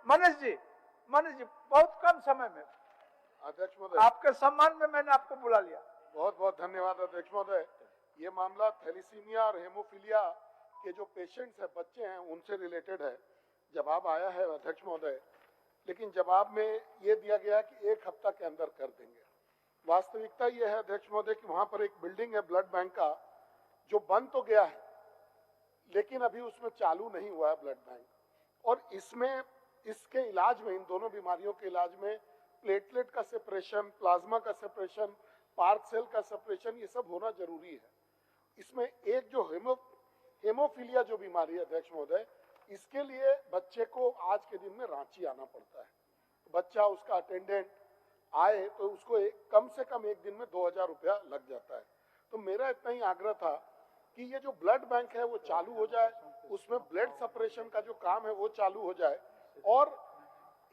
मनीष जी बहुत कम समय में अध्यक्ष महोदय, आपके सम्मान में मैंने आपको बुला लिया। बहुत बहुत धन्यवाद अध्यक्ष महोदय। ये मामला थैलीसीमिया और हेमोफीलिया के जो पेशेंट्स हैं, बच्चे हैं, उनसे रिलेटेड है। जवाब आया है अध्यक्ष महोदय, लेकिन जवाब में ये दिया गया कि 1 हफ्ता के अंदर कर देंगे। वास्तविकता ये है अध्यक्ष महोदय कि वहां पर एक बिल्डिंग है ब्लड बैंक का, जो बंद तो गया है लेकिन अभी उसमें चालू नहीं हुआ है ब्लड बैंक। और इसमें इसके इलाज में, इन दोनों बीमारियों के इलाज में प्लेटलेट का सेपरेशन, प्लाज्मा का सेपरेशन, पार्क सेल का सेपरेशन, ये सब होना जरूरी है। इसमें एक जो हेमोफीलिया जो बीमारी है अध्यक्ष महोदय, इसके लिए बच्चे को आज के दिन में रांची आना पड़ता है। बच्चा, उसका अटेंडेंट आए तो उसको कम से कम एक दिन में 2000 रुपया लग जाता है। तो मेरा इतना ही आग्रह था कि ये जो ब्लड बैंक है वो चालू हो जाए, उसमें ब्लड सेपरेशन का जो काम है वो चालू हो जाए, और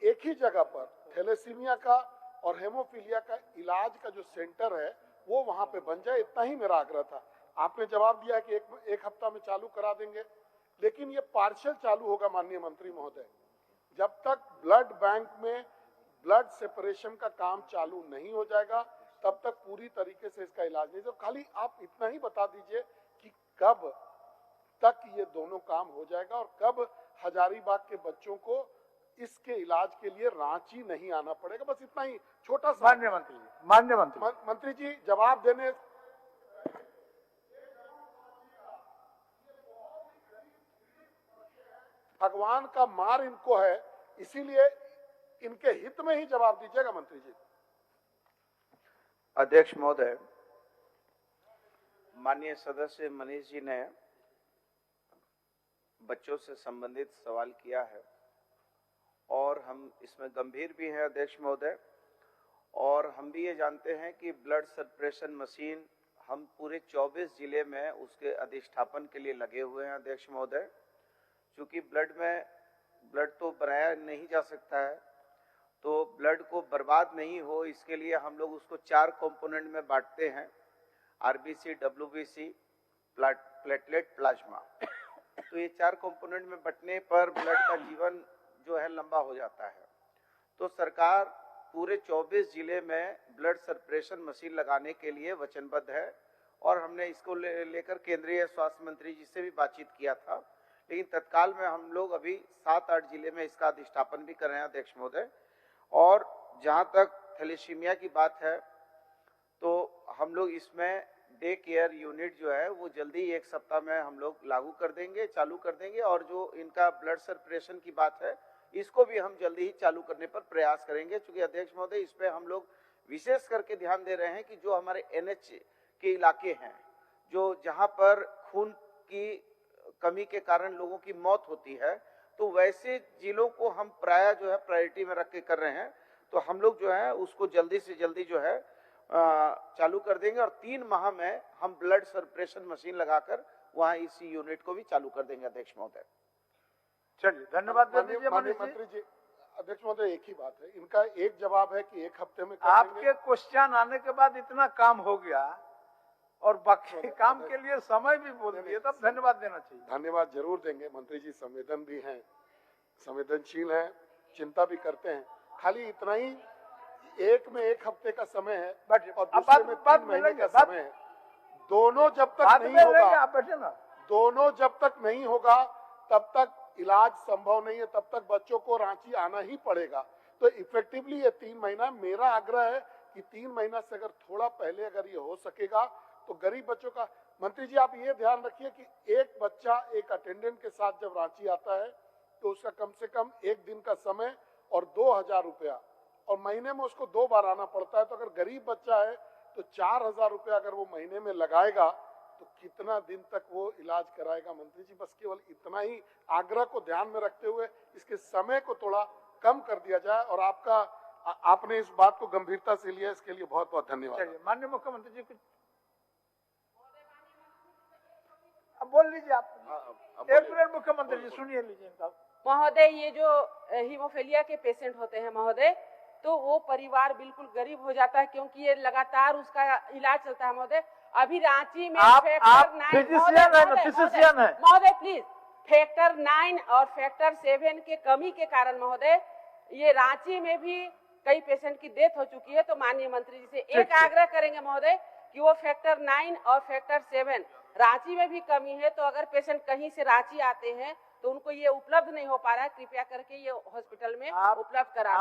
एक ही जगह पर थैलेसीमिया का और हेमोफीलिया का इलाज का जो सेंटर है वो वहां पे बन जाए। इतना ही मेरा आग्रह था। आपने जवाब दिया कि एक हफ्ता में चालू करा देंगे, लेकिन ये पार्शियल चालू होगा माननीय मंत्री महोदय। जब तक ब्लड बैंक में ब्लड सेपरेशन का काम चालू नहीं हो जाएगा तब तक पूरी तरीके से इसका इलाज नहीं। तो खाली आप इतना ही बता दीजिए कि कब तक ये दोनों काम हो जाएगा और कब हजारीबाग के बच्चों को इसके इलाज के लिए रांची नहीं आना पड़ेगा। बस इतना ही छोटा सा। माननीय मंत्री जी जवाब देने। भगवान का मार इनको है, इसीलिए इनके हित में ही जवाब दीजिएगा मंत्री जी। अध्यक्ष महोदय, माननीय सदस्य मनीष जी ने बच्चों से संबंधित सवाल किया है और हम इसमें गंभीर भी हैं अध्यक्ष महोदय। और हम भी ये जानते हैं कि ब्लड सेपरेशन मशीन हम पूरे 24 जिले में उसके अधिष्ठापन के लिए लगे हुए हैं अध्यक्ष महोदय। क्योंकि ब्लड तो बनाया नहीं जा सकता है, तो ब्लड को बर्बाद नहीं हो इसके लिए हम लोग उसको 4 कंपोनेंट में बांटते हैं, आरबीसी, डब्ल्यूबीसी, प्लेटलेट, प्लाज्मा। तो ये 4 कंपोनेंट में बंटने पर ब्लड का जीवन जो है लंबा हो जाता है। तो सरकार पूरे 24 जिले में ब्लड सेपरेशन मशीन लगाने के लिए वचनबद्ध है और हमने इसको लेकर केंद्रीय स्वास्थ्य मंत्री जी से भी बातचीत किया था। लेकिन तत्काल में हम लोग अभी 7-8 जिले में इसका अधिष्ठापन भी कर रहे हैं अध्यक्ष महोदय। और जहां तक थैलेसीमिया की बात है तो हम लोग इसमें डे केयर यूनिट जो है वो जल्दी 1 सप्ताह में हम लोग लागू कर देंगे, चालू कर देंगे। और जो इनका ब्लड सेपरेशन की बात है इसको भी हम जल्दी ही चालू करने पर प्रयास करेंगे। क्योंकि अध्यक्ष महोदय इस पे हम लोग विशेष करके ध्यान दे रहे हैं कि जो हमारे एनएच के इलाके हैं, जो जहां पर खून की कमी के कारण लोगों की मौत होती है, तो वैसे जिलों को हम प्राय जो है प्रायोरिटी में रख के कर रहे हैं। तो हम लोग जो है उसको जल्दी से जल्दी जो है चालू कर देंगे और 3 माह में हम ब्लड सेपरेशन मशीन लगाकर वहां इसी यूनिट को भी चालू कर देंगे अध्यक्ष महोदय। चलिए, धन्यवाद मंत्री जी। अध्यक्ष महोदय एक ही बात है, इनका एक जवाब है कि 1 हफ्ते में आपके क्वेश्चन आने के बाद इतना काम हो गया और बाकी काम के लिए समय भी बोल दिए, तब धन्यवाद देना चाहिए। धन्यवाद जरूर देंगे मंत्री जी, संवेदन भी हैं, संवेदनशील हैं, चिंता भी करते हैं। खाली इतना ही, एक में 1 हफ्ते का समय है और दूसरे में 3 महीने का समय है। दोनों जब तक नहीं होगा तब तक इलाज संभव नहीं है, तब तक बच्चों को रांची आना ही पड़ेगा। तो इफेक्टिवली ये 3 महीना, मेरा आग्रह है कि 3 महीना से अगर थोड़ा पहले अगर ये हो सकेगा तो गरीब बच्चों का। मंत्री जी आप ये ध्यान रखिए कि एक बच्चा एक अटेंडेंट के साथ जब रांची आता है तो उसका कम से कम 1 दिन का समय और 2000 रुपया, और महीने में उसको 2 बार आना पड़ता है। तो अगर गरीब बच्चा है तो 4000 रुपया अगर वो महीने में लगाएगा तो कितना दिन तक वो इलाज कराएगा। मंत्री जी बस केवल इतना ही आग्रह को ध्यान में रखते हुए इसके समय को थोड़ा कम कर दिया जाए, और आपने इस बात को गंभीरता से लिया, इसके लिए बहुत बहुत धन्यवाद। माननीय मुख्यमंत्री जी कुछ अब बोल लीजिए आप। एक मिनट मुख्यमंत्री जी सुनिए लीजिए इनका। महोदय, ये जो हीमोफीलिया के पेशेंट होते हैं महोदय, तो वो परिवार बिल्कुल गरीब हो जाता है क्योंकि ये लगातार उसका इलाज चलता है महोदय। अभी रांची में आप फिजिशियन है ना? फिजिशियन है महोदय, प्लीज फैक्टर 9 और फैक्टर 7 के कमी के कारण महोदय ये रांची में भी कई पेशेंट की डेथ हो चुकी है। तो माननीय मंत्री जी से एक आग्रह करेंगे महोदय कि वो फैक्टर 9 और फैक्टर 7 रांची में भी कमी है, तो अगर पेशेंट कहीं से रांची आते हैं तो उनको ये उपलब्ध नहीं हो पा रहा है, कृपया करके ये हॉस्पिटल में उपलब्ध करा।